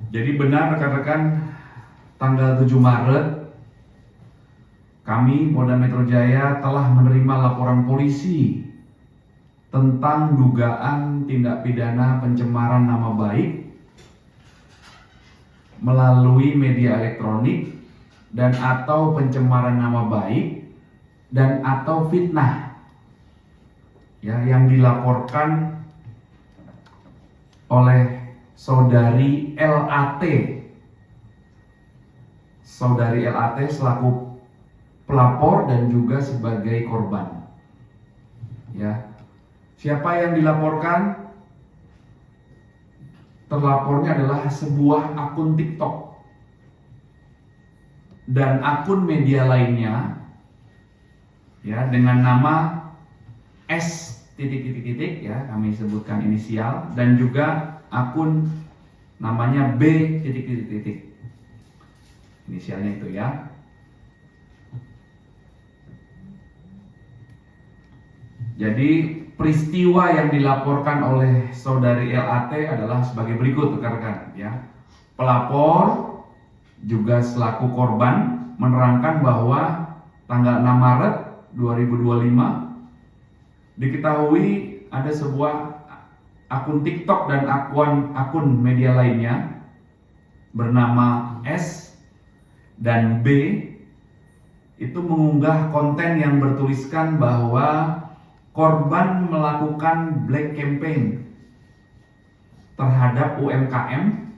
Jadi benar rekan-rekan, tanggal 7 Maret kami Polda Metro Jaya telah menerima laporan polisi tentang dugaan tindak pidana pencemaran nama baik melalui media elektronik dan atau pencemaran nama baik dan atau fitnah ya, yang dilaporkan oleh saudari LAT. Saudari LAT selaku pelapor dan juga sebagai korban. Ya. Siapa yang dilaporkan? Terlapornya adalah sebuah akun TikTok dan akun media lainnya ya dengan nama S titik ya, kami sebutkan inisial, dan juga akun namanya B titik inisialnya itu ya. Jadi peristiwa yang dilaporkan oleh saudari LAT adalah sebagai berikut rekan-rekan ya. Pelapor juga selaku korban menerangkan bahwa tanggal 6 Maret 2025 diketahui ada sebuah akun TikTok dan akun media lainnya bernama S dan B itu mengunggah konten yang bertuliskan bahwa korban melakukan black campaign terhadap UMKM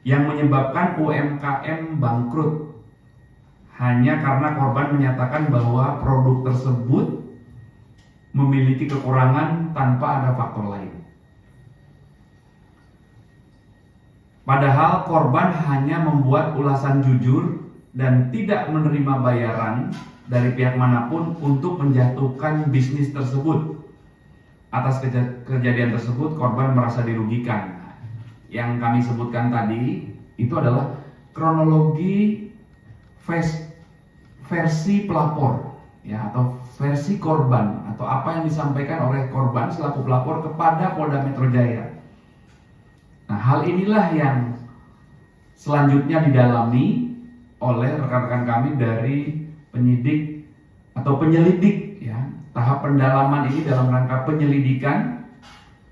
yang menyebabkan UMKM bangkrut hanya karena korban menyatakan bahwa produk tersebut memiliki kekurangan tanpa ada faktor lain. Padahal korban hanya membuat ulasan jujur dan tidak menerima bayaran dari pihak manapun untuk menjatuhkan bisnis tersebut. Atas kejadian tersebut korban merasa dirugikan. Yang kami sebutkan tadi itu adalah kronologi versi pelapor ya, atau versi korban, atau apa yang disampaikan oleh korban selaku pelapor kepada Polda Metro Jaya. Nah, hal inilah yang selanjutnya didalami oleh rekan-rekan kami dari penyidik atau penyelidik ya. Tahap pendalaman ini dalam rangka penyelidikan.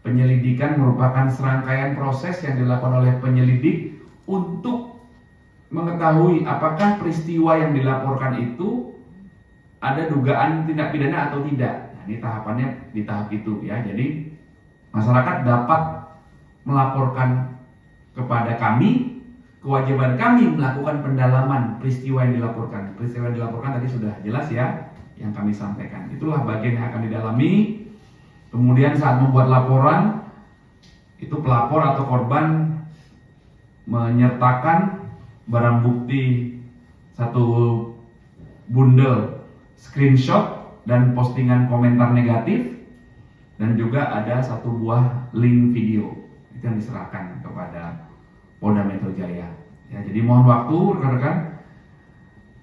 Penyelidikan merupakan serangkaian proses yang dilakukan oleh penyelidik untuk mengetahui apakah peristiwa yang dilaporkan itu ada dugaan tindak pidana atau tidak. Nah, ini tahapannya di tahap itu ya. Jadi masyarakat dapat melaporkan kepada kami, kewajiban kami melakukan pendalaman peristiwa yang dilaporkan. Peristiwa yang dilaporkan tadi sudah jelas ya yang kami sampaikan. Itulah bagian yang akan didalami. Kemudian saat membuat laporan, itu pelapor atau korban menyertakan barang bukti satu bundel screenshot dan postingan komentar negatif, dan juga ada satu buah link video itu yang diserahkan kepada Polda Metro Jaya. Ya, jadi mohon waktu rekan-rekan,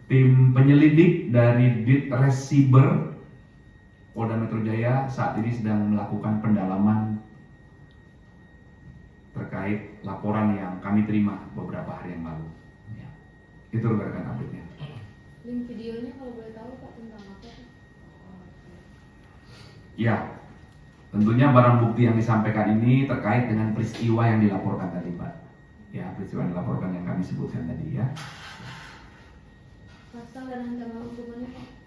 tim penyelidik dari Ditresiber Polda Metro Jaya saat ini sedang melakukan pendalaman terkait laporan yang kami terima beberapa hari yang lalu. Ya. Itu rekan-rekan update-nya. Link videonya kalau boleh tahu Pak tentang apa? Ya, tentunya barang bukti yang disampaikan ini terkait dengan peristiwa yang dilaporkan tadi Pak. Ya, peristiwa yang dilaporkan yang kami sebutkan tadi ya. Pasal dan ancaman hukumannya Pak?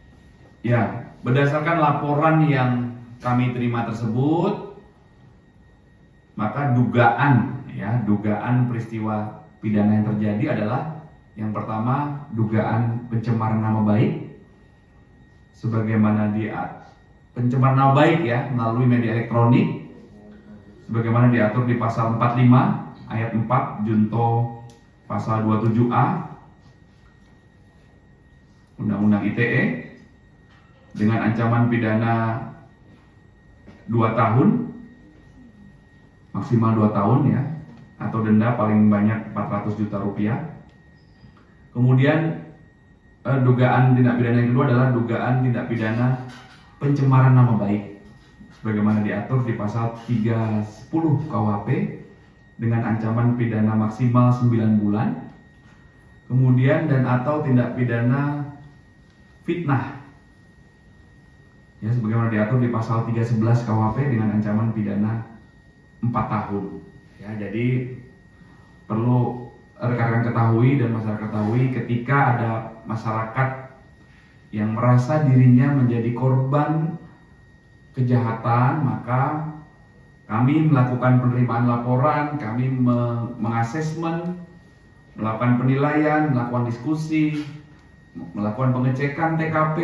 Ya, berdasarkan laporan yang kami terima tersebut, maka dugaan peristiwa pidana yang terjadi adalah yang pertama dugaan pencemaran nama baik, sebagaimana pencemaran nama baik ya melalui media elektronik, sebagaimana diatur di pasal 45 ayat 4 junto pasal 27A Undang-Undang ITE dengan ancaman pidana 2 tahun maksimal 2 tahun ya, atau denda paling banyak 400 juta rupiah. Kemudian dugaan tindak pidana yang kedua adalah dugaan tindak pidana pencemaran nama baik sebagaimana diatur di pasal 310 KUHP dengan ancaman pidana maksimal 9 bulan. Kemudian dan atau tindak pidana fitnah, ya, sebagaimana diatur di pasal 311 KUHP dengan ancaman pidana 4 tahun. Ya, jadi perlu rekan-rekan ketahui dan masyarakat ketahui, ketika ada masyarakat yang merasa dirinya menjadi korban kejahatan, maka kami melakukan penerimaan laporan, kami mengasesmen, melakukan penilaian, melakukan diskusi, melakukan pengecekan TKP,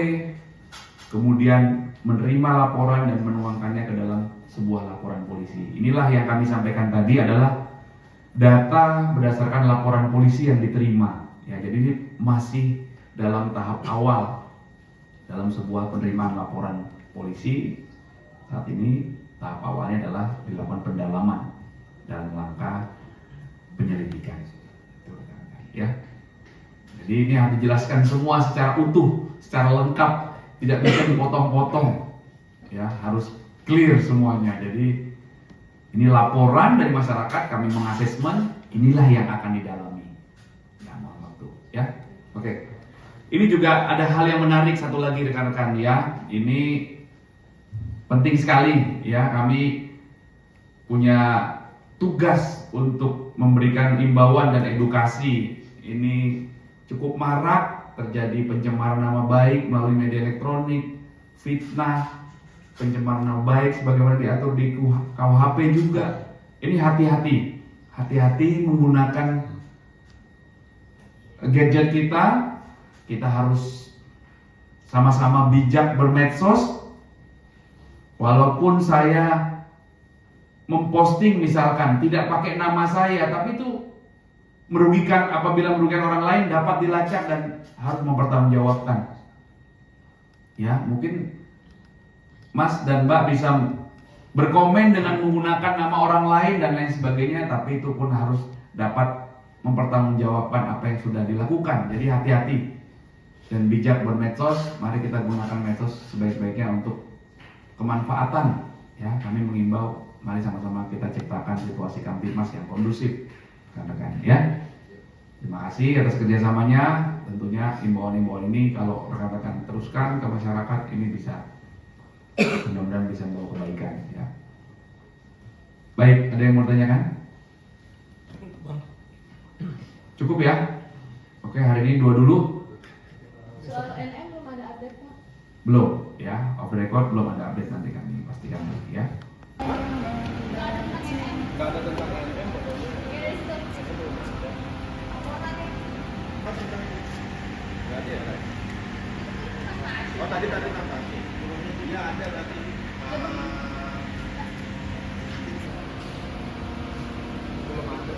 kemudian menerima laporan dan menuangkannya ke dalam sebuah laporan polisi. Inilah yang kami sampaikan tadi adalah data berdasarkan laporan polisi yang diterima. Ya, jadi ini masih dalam tahap awal dalam sebuah penerimaan laporan polisi. Saat ini tahap awalnya adalah dilakukan pendalaman dalam langkah penyelidikan. Ya. Jadi ini harus dijelaskan semua secara utuh, secara lengkap, tidak bisa dipotong-potong. Ya, harus clear semuanya. Jadi ini laporan dari masyarakat, kami mengasesmen, inilah yang akan didalami. Ya, mohon waktu, ya. Oke. Ini juga ada hal yang menarik satu lagi rekan-rekan, ya. Ini penting sekali, ya. Kami punya tugas untuk memberikan imbauan dan edukasi. Ini cukup marak terjadi pencemaran nama baik melalui media elektronik, fitnah, pencemaran nama baik sebagaimana diatur di KUHP juga. Ini hati-hati menggunakan gadget kita. Kita harus sama-sama bijak bermedsos. Walaupun saya memposting misalkan tidak pakai nama saya, tapi itu merugikan, apabila merugikan orang lain dapat dilacak dan harus mempertanggungjawabkan. Ya, mungkin Mas dan Mbak bisa berkomen dengan menggunakan nama orang lain dan lain sebagainya, tapi itu pun harus dapat mempertanggungjawabkan apa yang sudah dilakukan. Jadi hati-hati dan bijak bermedsos. Mari kita gunakan medsos sebaik-baiknya untuk kemanfaatan. Ya, kami mengimbau, mari sama-sama kita ciptakan situasi Kamtibmas yang kondusif, rekan-rekan. Ya, terima kasih atas kerjasamanya. Tentunya imbauan-imbauan ini kalau rekan-rekan teruskan ke masyarakat, ini bisa, mudah-mudahan bisa membawa kebaikan. Ya. Baik, ada yang mau tanyakan? Cukup ya? Oke, hari ini 2 dulu. Soal NM belum ada update Pak. Belum, ya. Off the record belum ada update, nanti kami pastikan lagi, ya. Nggak ada tentang NM. Nggak ada ya, Ray? Oh tadi tentang ya ada tadi. Belum ada.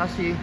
Kasih.